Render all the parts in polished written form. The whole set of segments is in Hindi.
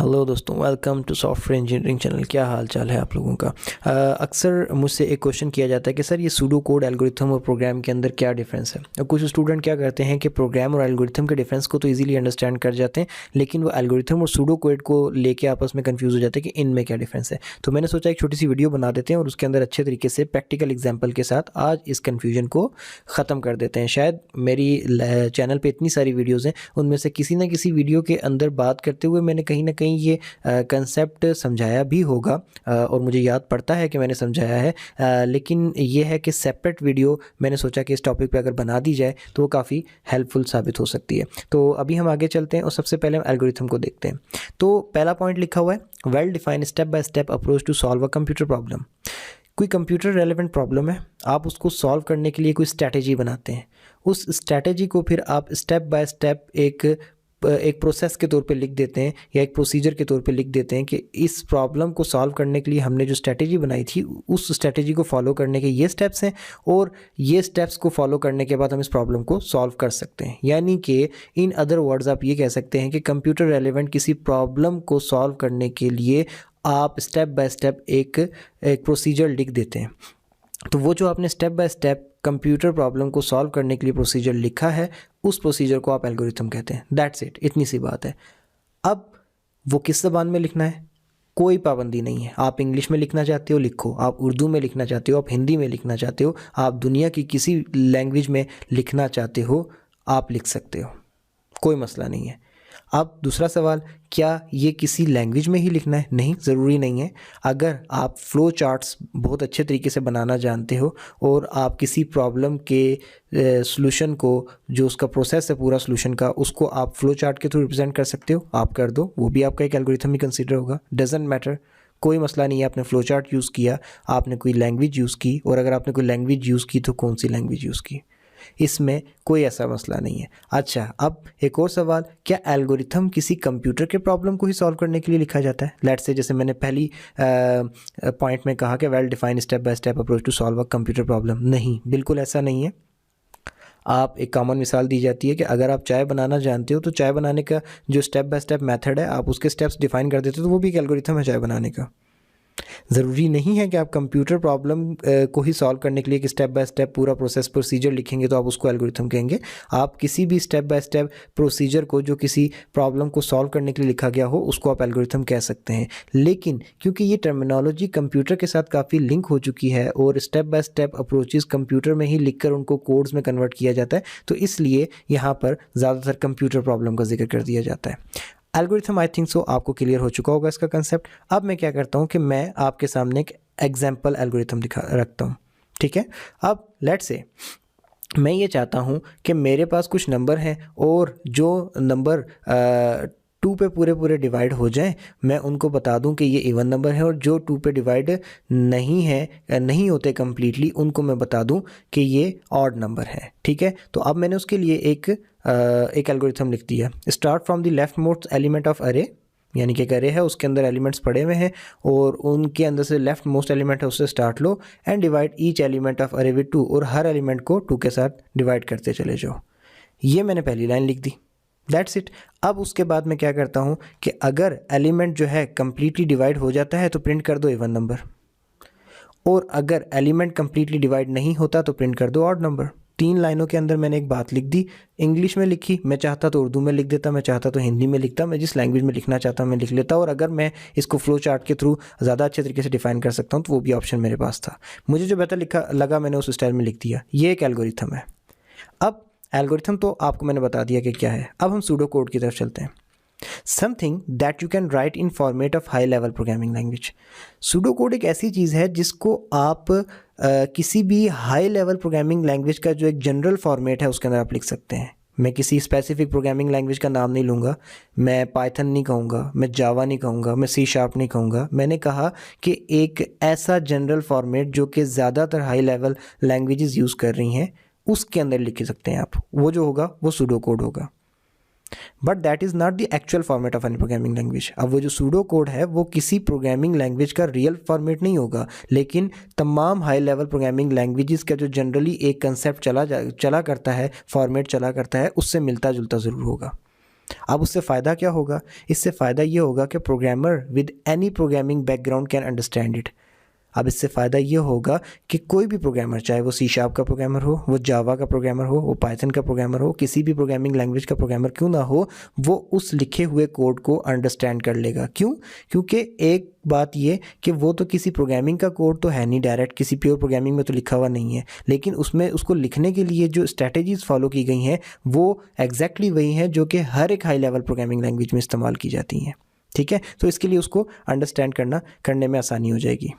हेलो दोस्तों, welcome to software engineering channel. क्या हाल चाल है आप लोगों का। अक्सर मुझसे एक क्वेश्चन किया जाता है कि सर ये सूडो कोड, एल्गोरिथम और प्रोग्राम के अंदर क्या डिफरेंस है। और कुछ स्टूडेंट क्या करते हैं कि प्रोग्राम और एल्गोरिथम के डिफरेंस को तो इजीली अंडरस्टैंड कर जाते हैं, लेकिन वो एल्गोरिथम और सूडो कोड को लेके आपस में कंफ्यूज हो जाते हैं कि इनमें क्या डिफरेंस है। तो मैंने सोचा एक छोटी सी वीडियो बना देते हैं और उसके अंदर अच्छे तरीके से प्रैक्टिकल एग्जाम्पल के साथ आज इस कन्फ्यूजन को ख़त्म कर देते हैं। शायद मेरी चैनल पर इतनी सारी वीडियोज़ हैं, उनमें से किसी ना किसी वीडियो के अंदर बात करते हुए मैंने कहीं ना कहीं ये कंसेप्ट समझाया भी होगा और मुझे याद पड़ता है कि मैंने समझाया है, लेकिन ये है कि सेपरेट वीडियो मैंने सोचा कि इस टॉपिक पे अगर बना दी जाए तो वो काफ़ी हेल्पफुल साबित हो सकती है। तो अभी हम आगे चलते हैं और सबसे पहले हम एल्गोरिथम को देखते हैं। तो पहला पॉइंट लिखा हुआ है, well define step by step approach to solve a computer problem. कोई कंप्यूटर रेलेवेंट प्रॉब्लम है, आप उसको सॉल्व करने के लिए कोई स्ट्रैटेजी बनाते हैं। उस स्ट्रैटेजी को फिर आप स्टेप बाय स्टेप एक प्रोसेस के तौर पे लिख देते हैं या एक प्रोसीजर के तौर पे लिख देते हैं कि इस प्रॉब्लम को सॉल्व करने के लिए हमने जो स्ट्रैटेजी बनाई थी उस स्ट्रैटेजी को फॉलो करने के ये स्टेप्स हैं और ये स्टेप्स को फॉलो करने के बाद हम इस प्रॉब्लम को सॉल्व कर सकते हैं। यानी कि इन अदर वर्ड्स आप ये कह सकते हैं कि कंप्यूटर रेलेवेंट किसी प्रॉब्लम को सॉल्व करने के लिए आप स्टेप बाय स्टेप एक प्रोसीजर लिख देते हैं। तो वो जो आपने step by step computer problem को सॉल्व करने के लिए प्रोसीजर लिखा है, उस प्रोसीजर को आप एल्गोरिथम कहते हैं। दैट्स इट, इतनी सी बात है। अब वो किस ज़बान में लिखना है, कोई पाबंदी नहीं है। आप इंग्लिश में लिखना चाहते हो लिखो, आप उर्दू में लिखना चाहते हो, आप हिंदी में लिखना चाहते हो, आप दुनिया की किसी लैंग्वेज में लिखना चाहते हो, आप लिख सकते हो, कोई मसला नहीं है। अब दूसरा सवाल, क्या ये किसी लैंग्वेज में ही लिखना है? नहीं, ज़रूरी नहीं है। अगर आप फ्लो चार्ट्स बहुत अच्छे तरीके से बनाना जानते हो और आप किसी प्रॉब्लम के सॉल्यूशन को, जो उसका प्रोसेस है पूरा सॉल्यूशन का, उसको आप फ्लो चार्ट के थ्रू रिप्रेजेंट कर सकते हो, आप कर दो, वो भी आपका एक एल्गोरिथम ही कंसीडर होगा। डजेंट मैटर, कोई मसला नहीं है। आपने फ्लो चार्ट यूज़ किया, आपने कोई लैंग्वेज यूज़ की, और अगर आपने कोई लैंग्वेज यूज़ की तो कौन सी लैंग्वेज यूज़ की, इसमें कोई ऐसा मसला नहीं है। अच्छा, अब एक और सवाल, क्या एल्गोरिथम किसी कंप्यूटर के प्रॉब्लम को ही सॉल्व करने के लिए लिखा जाता है? लेट्स से जैसे मैंने पहली पॉइंट में कहा कि well define step by step approach to solve a computer problem. नहीं, बिल्कुल ऐसा नहीं है। आप एक कॉमन मिसाल दी जाती है कि अगर आप चाय बनाना जानते हो तो चाय बनाने का जो स्टेप बाय स्टेप मेथड है, आप उसके स्टेप्स डिफाइन कर देते हो, तो वो भी एक एल्गोरिथम है चाय बनाने का। ज़रूरी नहीं है कि आप कंप्यूटर प्रॉब्लम को ही सॉल्व करने के लिए कि स्टेप बाय स्टेप पूरा प्रोसेस प्रोसीजर लिखेंगे तो आप उसको एल्गोरिथम कहेंगे। आप किसी भी स्टेप बाय स्टेप प्रोसीजर को जो किसी प्रॉब्लम को सॉल्व करने के लिए लिखा गया हो, उसको आप एल्गोरिथम कह सकते हैं। लेकिन क्योंकि ये टर्मिनोलॉजी कंप्यूटर के साथ काफ़ी लिंक हो चुकी है और step by step approaches computer में ही लिखकर उनको कोड्स में कन्वर्ट किया जाता है, तो इसलिए यहाँ पर ज़्यादातर कंप्यूटर प्रॉब्लम का जिक्र कर दिया जाता है। एल्गोरिथम आई थिंक सो आपको क्लियर हो चुका होगा इसका कंसेप्ट। अब मैं क्या करता हूँ कि मैं आपके सामने एक एग्जाम्पल एल्गोरिथम रखता हूँ, ठीक है। अब लेट्स से मैं ये चाहता हूँ कि मेरे पास कुछ नंबर हैं और जो नंबर 2 पे पूरे डिवाइड हो जाएं, मैं उनको बता दूं कि ये इवन नंबर है, और जो 2 पे डिवाइड नहीं होते कम्प्लीटली, उनको मैं बता दूं कि ये ऑड नंबर है, ठीक है। तो अब मैंने उसके लिए एक एल्गोरिथम लिख दिया। Start from the left most element of array, यानी कि एक अरे है, उसके अंदर एलिमेंट्स पड़े हुए हैं और उनके अंदर से लेफ्ट मोस्ट एलिमेंट है उससे start low, and divide each element of अरे विद 2, और हर एलिमेंट को 2 के साथ डिवाइड करते चले जाओ। ये मैंने पहली लाइन लिख दी। That's it. अब उसके बाद मैं क्या करता हूँ कि अगर एलिमेंट जो है कम्प्लीटली डिवाइड हो जाता है तो प्रिंट कर दो इवन नंबर, और अगर एलिमेंट कम्प्लीटली डिवाइड नहीं होता तो प्रिंट कर दो ऑड नंबर। 3 लाइनों के अंदर मैंने एक बात लिख दी। इंग्लिश में लिखी, मैं चाहता तो उर्दू में लिख देता, मैं चाहता तो हिंदी में लिखता, मैं जिस लैंग्वेज में लिखना चाहता मैं लिख लेता, और अगर मैं इसको फ्लो चार्ट के थ्रू ज़्यादा अच्छे तरीके से डिफाइन कर सकता हूँ तो वो भी ऑप्शन मेरे पास था। मुझे जो बेहतर लगा मैंने उस स्टाइल में लिख दिया। ये एक एल्गोरिथम है। अब एल्गोरिथम तो आपको मैंने बता दिया कि क्या है। अब हम सूडो कोड की तरफ चलते हैं। Something that you can write in format of high level programming language. Pseudo code एक ऐसी चीज़ है जिसको आप किसी भी हाई लेवल प्रोग्रामिंग लैंग्वेज का जो एक जनरल फॉर्मेट है उसके अंदर आप लिख सकते हैं। मैं किसी स्पेसिफिक प्रोग्रामिंग लैंग्वेज का नाम नहीं लूँगा, मैं पाइथन नहीं कहूँगा, मैं जावा नहीं कहूँगा, मैं सी शार्प नहीं कहूँगा। मैंने कहा कि एक ऐसा जनरल फॉर्मेट जो कि ज़्यादातर हाई लेवल लैंग्वेजेस यूज़ कर रही हैं, उसके अंदर लिख सकते हैं आप। वो जो होगा वो सूडो कोड होगा, but that is not the actual format of any programming language. अब वो जो सूडो कोड है वो किसी प्रोग्रामिंग लैंग्वेज का रियल फॉर्मेट नहीं होगा, लेकिन तमाम हाई लेवल प्रोग्रामिंग लैंग्वेजेस का जो जनरली एक कंसेप्ट चला करता है, फॉर्मेट चला करता है, उससे मिलता जुलता ज़रूर होगा। अब उससे फ़ायदा क्या होगा? इससे फ़ायदा ये होगा कि programmer with any programming background can understand it. अब इससे फ़ायदा ये होगा कि कोई भी प्रोग्रामर, चाहे वो सी शार्प का प्रोग्रामर हो, वो जावा का प्रोग्रामर हो, वो पाइथन का प्रोग्रामर हो, किसी भी प्रोग्रामिंग लैंग्वेज का प्रोग्रामर क्यों ना हो, वो उस लिखे हुए कोड को अंडरस्टैंड कर लेगा। क्यों? क्योंकि एक बात ये कि वो तो किसी प्रोग्रामिंग का कोड तो है नहीं, डायरेक्ट किसी प्योर प्रोग्रामिंग में तो लिखा हुआ नहीं है, लेकिन उसमें उसको लिखने के लिए जो स्ट्रैटेजीज़ फॉलो की गई हैं वो एग्जैक्टली वही हैं जो कि हर एक हाई लेवल प्रोग्रामिंग लैंग्वेज में इस्तेमाल की जाती हैं। ठीक है, तो इसके लिए उसको अंडरस्टैंड करने में आसानी हो जाएगी।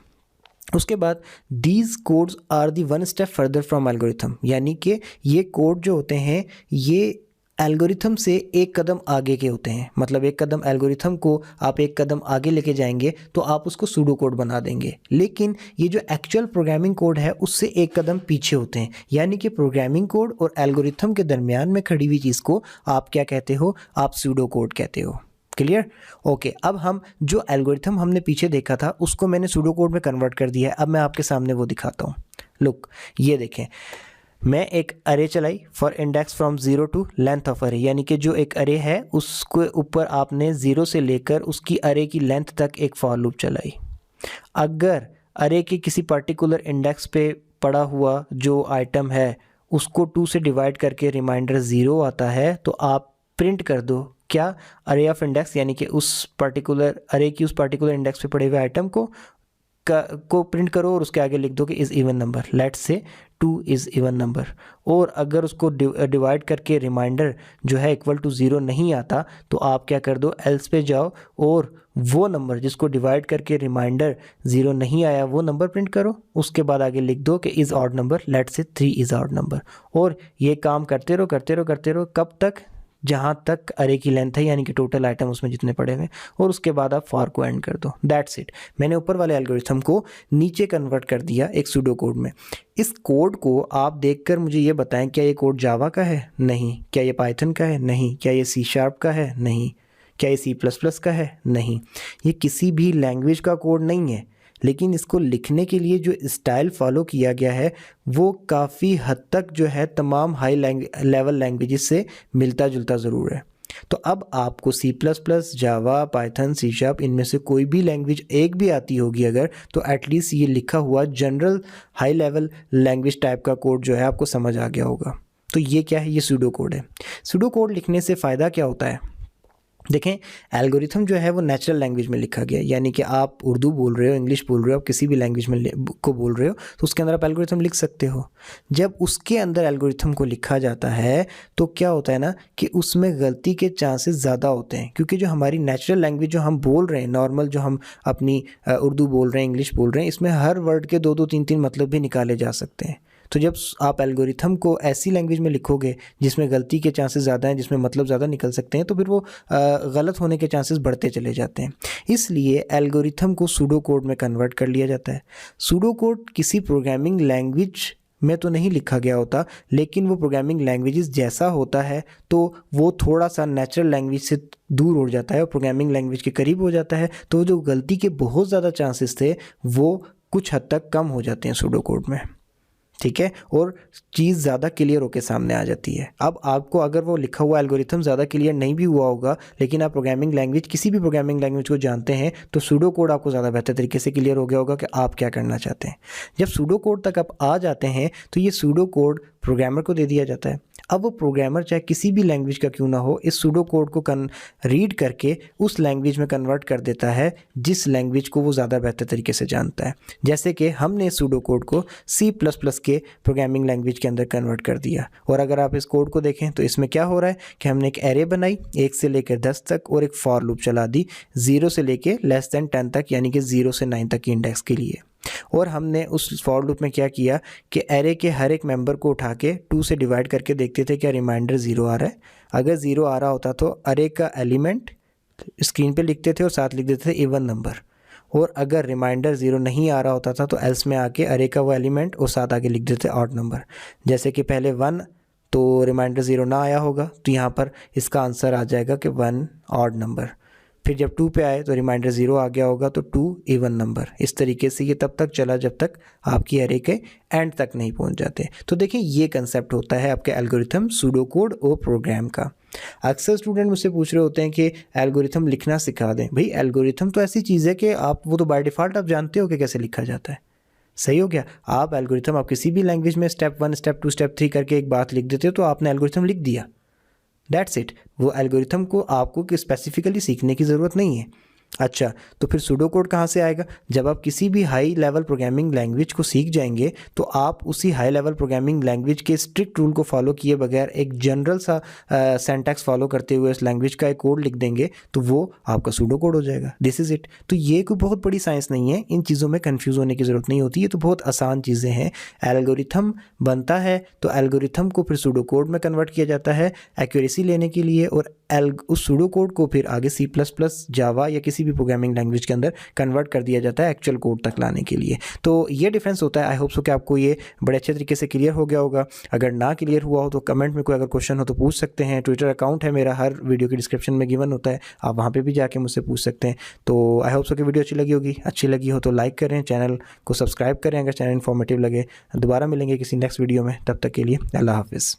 उसके बाद these codes are the one step further from algorithm, यानी कि ये कोड जो होते हैं ये एल्गोरिथम से एक कदम आगे के होते हैं। मतलब एक कदम एल्गोरिथम को आप एक कदम आगे लेके जाएंगे तो आप उसको सूडो कोड बना देंगे, लेकिन ये जो एक्चुअल प्रोग्रामिंग कोड है उससे एक कदम पीछे होते हैं। यानी कि प्रोग्रामिंग कोड और एल्गोरिथम के दरमियान में खड़ी हुई चीज़ को आप क्या कहते हो? आप सूडो कोड कहते हो। क्लियर? ओके, अब हम जो एल्गोरिथम हमने पीछे देखा था उसको मैंने सूडो कोड में कन्वर्ट कर दिया है। अब मैं आपके सामने वो दिखाता हूँ। लुक, ये देखें, मैं एक अरे चलाई for index from 0 to length of array, यानी कि जो एक अरे है उसके ऊपर आपने 0 से लेकर उसकी अरे की लेंथ तक एक फॉर लूप चलाई। अगर अरे के किसी पर्टिकुलर इंडेक्स पे पड़ा हुआ जो आइटम है उसको 2 से डिवाइड करके रिमाइंडर 0 आता है तो आप प्रिंट कर दो क्या? अरे ऑफ इंडेक्स, यानी कि उस पर्टिकुलर अरे की उस पर्टिकुलर इंडेक्स पे पड़े हुए आइटम को प्रिंट करो और उसके आगे लिख दो कि is even number, let's say 2 is even number. और अगर उसको डिवाइड करके रिमाइंडर जो है इक्वल टू 0 नहीं आता तो आप क्या कर दो? एल्स पे जाओ और वो नंबर जिसको डिवाइड करके रिमाइंडर 0 नहीं आया वो नंबर प्रिंट करो। उसके बाद आगे लिख दो कि is odd number, let's say 3 is odd number. और ये काम करते रहो कब तक? जहाँ तक अरे की लेंथ है, यानी कि टोटल आइटम उसमें जितने पड़े हुए, और उसके बाद आप फॉर को एंड कर दो। That's it. मैंने ऊपर वाले एल्गोरिथम को नीचे कन्वर्ट कर दिया एक सूडो कोड में। इस कोड को आप देखकर मुझे ये बताएं, क्या ये कोड जावा का है? नहीं। क्या ये पाइथन का है? नहीं। क्या ये सी शार्प का है? नहीं। क्या ये C++ का है? नहीं। ये किसी भी लैंग्वेज का कोड नहीं है, लेकिन इसको लिखने के लिए जो स्टाइल फॉलो किया गया है वो काफ़ी हद तक जो है तमाम हाई लेवल लैंग्वेजेस से मिलता जुलता ज़रूर है। तो अब आपको C++, जावा, पाइथन, सी शार्प, इनमें से कोई भी लैंग्वेज एक भी आती होगी अगर, तो एटलीस्ट ये लिखा हुआ general high level language type का कोड जो है आपको समझ आ गया होगा। तो ये क्या है? ये सूडो कोड है। सूडो कोड लिखने से फ़ायदा क्या होता है? देखें, एल्गोरिथम जो है वो नेचुरल लैंग्वेज में लिखा गया है, यानी कि आप उर्दू बोल रहे हो, इंग्लिश बोल रहे हो, आप किसी भी लैंग्वेज में को बोल रहे हो तो उसके अंदर आप एल्गोरिथम लिख सकते हो। जब उसके अंदर एल्गोरिथम को लिखा जाता है तो क्या होता है ना कि उसमें गलती के चांसेस ज़्यादा होते हैं, क्योंकि जो हमारी नेचुरल लैंग्वेज जो हम बोल रहे हैं, नॉर्मल जो हम अपनी उर्दू बोल रहे हैं, इंग्लिश बोल रहे हैं, इसमें हर वर्ड के 2-2 3-3 मतलब भी निकाले जा सकते हैं। तो जब आप एल्गोरिथम को ऐसी लैंग्वेज में लिखोगे जिसमें गलती के चांसेस ज़्यादा हैं, जिसमें मतलब ज़्यादा निकल सकते हैं, तो फिर वो गलत होने के चांसेस बढ़ते चले जाते हैं। इसलिए एल्गोरिथम को सूडो कोड में कन्वर्ट कर लिया जाता है। सूडो कोड किसी प्रोग्रामिंग लैंग्वेज में तो नहीं लिखा गया होता, लेकिन वो प्रोग्रामिंग लैंग्वेजेस जैसा होता है तो वो थोड़ा सा नेचुरल लैंग्वेज से दूर हो जाता है और प्रोग्रामिंग लैंग्वेज के करीब हो जाता है। तो जो गलती के बहुत ज़्यादा चांसेस थे वो कुछ हद तक कम हो जाते हैं सूडो कोड में। ठीक है, और चीज़ ज़्यादा क्लियर होकर सामने आ जाती है। अब आपको अगर वो लिखा हुआ एल्गोरिथम ज़्यादा क्लियर नहीं भी हुआ होगा, लेकिन आप प्रोग्रामिंग लैंग्वेज, किसी भी प्रोग्रामिंग लैंग्वेज को जानते हैं, तो सूडो कोड आपको ज़्यादा बेहतर तरीके से क्लियर हो गया होगा कि आप क्या करना चाहते हैं। जब सूडो कोड तक आप आ जाते हैं तो ये सूडो कोड प्रोग्रामर को दे दिया जाता है। अब वो प्रोग्रामर चाहे किसी भी लैंग्वेज का क्यों ना हो, इस सूडो कोड को रीड करके उस लैंग्वेज में कन्वर्ट कर देता है जिस लैंग्वेज को वो ज़्यादा बेहतर तरीके से जानता है। जैसे कि हमने सूडो कोड को C++ के प्रोग्रामिंग लैंग्वेज के अंदर कन्वर्ट कर दिया। और अगर आप इस कोड को देखें तो इसमें क्या हो रहा है कि हमने एक एरे बनाई 1 से लेकर 10 तक और एक फॉर लूप चला दी 0 से लेकर <10 तक, यानी कि 0 से 9 तक की इंडेक्स के लिए। और हमने उस फॉर लूप में क्या किया कि एरे के हर एक मेंबर को उठा के 2 से डिवाइड करके देखते थे क्या रिमाइंडर 0 आ रहा है। अगर 0 आ रहा होता तो अरे का एलिमेंट स्क्रीन पे लिखते थे और साथ लिख देते थे इवन नंबर। और अगर रिमाइंडर 0 नहीं आ रहा होता था तो एल्स में आके अरे का वो एलिमेंट और साथ आगे लिख देते ऑड नंबर। जैसे कि पहले 1 तो रिमाइंडर 0 ना आया होगा तो यहाँ पर इसका आंसर आ जाएगा कि 1 ऑड नंबर। फिर जब 2 पे आए तो रिमाइंडर 0 आ गया होगा, तो 2 इवन नंबर। इस तरीके से ये तब तक चला जब तक आपकी एरे के एंड तक नहीं पहुंच जाते। तो देखिए ये कंसेप्ट होता है आपके एल्गोरिथम सूडो कोड और प्रोग्राम का। अक्सर स्टूडेंट मुझसे पूछ रहे होते हैं कि एल्गोरिथम लिखना सिखा दें। भाई एल्गोरिथम तो ऐसी चीज़ है कि आप वो तो बाय डिफ़ॉल्ट आप जानते हो कि कैसे लिखा जाता है, सही हो गया। आप एल्गोरिथम आप किसी भी लैंग्वेज में स्टेप 1 स्टेप 2 स्टेप 3 करके एक बात लिख देते हो तो आपने एल्गोरिथम लिख दिया, दैट्स इट। वो एल्गोरिथम को आपको स्पेसिफिकली सीखने की ज़रूरत नहीं है। अच्छा, तो फिर सूडो कोड कहाँ से आएगा? जब आप किसी भी हाई लेवल प्रोग्रामिंग लैंग्वेज को सीख जाएंगे तो आप उसी हाई लेवल प्रोग्रामिंग लैंग्वेज के स्ट्रिक्ट रूल को फॉलो किए बगैर एक जनरल सा सिंटैक्स फॉलो करते हुए उस लैंग्वेज का एक कोड लिख देंगे तो वो आपका सूडो कोड हो जाएगा। This is it. तो ये कोई बहुत बड़ी साइंस नहीं है, इन चीज़ों में कन्फ्यूज़ होने की ज़रूरत नहीं होती, ये तो बहुत आसान चीज़ें हैं। एल्गोरिथम बनता है तो एल्गोरिथम को फिर सूडो कोड में कन्वर्ट किया जाता है एक्यूरेसी लेने के लिए, और उस सूडो कोड को फिर आगे C++, जावा या किसी भी प्रोग्रामिंग लैंग्वेज के अंदर कन्वर्ट कर दिया जाता है एक्चुअल कोड तक लाने के लिए। तो ये डिफरेंस होता है। आई होप सो कि आपको ये बड़े अच्छे तरीके से क्लियर हो गया होगा। अगर ना क्लियर हुआ हो तो कमेंट में कोई अगर क्वेश्चन हो तो पूछ सकते हैं। ट्विटर अकाउंट है मेरा, हर वीडियो की डिस्क्रिप्शन में गिवन होता है, आप वहाँ पर भी जाके मुझसे पूछ सकते हैं। तो आई होप सो कि वीडियो अच्छी लगी होगी। अच्छी लगी हो तो लाइक करें, चैनल को सब्सक्राइब करें अगर चैनल इन्फॉर्मेटिव लगे। दोबारा मिलेंगे किसी नेक्स्ट वीडियो में, तब तक के लिए अल्लाह हाफिज़।